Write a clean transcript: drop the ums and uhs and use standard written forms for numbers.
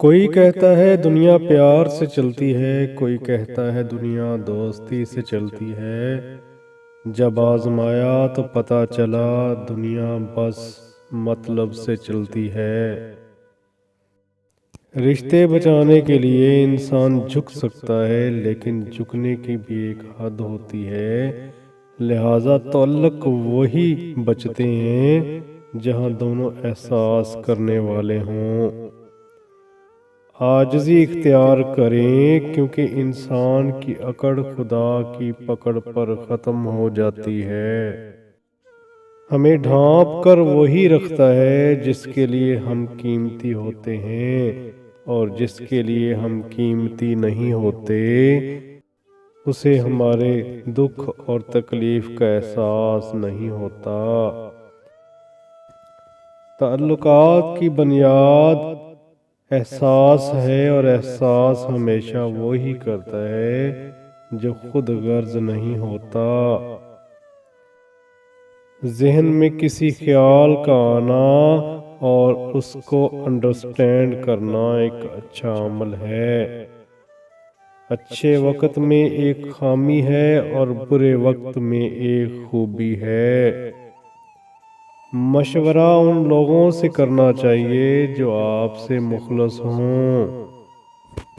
کوئی کہتا ہے دنیا پیار سے چلتی ہے، کوئی کہتا ہے دنیا دوستی سے چلتی ہے۔ جب آزمایا تو پتہ چلا دنیا بس مطلب سے چلتی ہے۔ رشتے بچانے کے لیے انسان جھک سکتا ہے، لیکن جھکنے کی بھی ایک حد ہوتی ہے۔ لہذا تعلق وہی بچتے ہیں جہاں دونوں احساس کرنے والے ہوں۔ عاجزی اختیار کریں، کیونکہ انسان کی اکڑ خدا کی پکڑ پر ختم ہو جاتی ہے۔ ہمیں ڈھانپ کر وہی رکھتا ہے جس کے لیے ہم قیمتی ہوتے ہیں، اور جس کے لیے ہم قیمتی نہیں ہوتے اسے ہمارے دکھ اور تکلیف کا احساس نہیں ہوتا۔ تعلقات کی بنیاد احساس ہے، اور احساس ہمیشہ وہی کرتا ہے جو خود غرض نہیں ہوتا۔ ذہن میں کسی خیال کا آنا اور اس کو انڈرسٹینڈ کرنا ایک اچھا عمل ہے۔ اچھے وقت میں ایک خامی ہے اور برے وقت میں ایک خوبی ہے۔ مشورہ ان لوگوں سے کرنا چاہیے جو آپ سے مخلص ہوں۔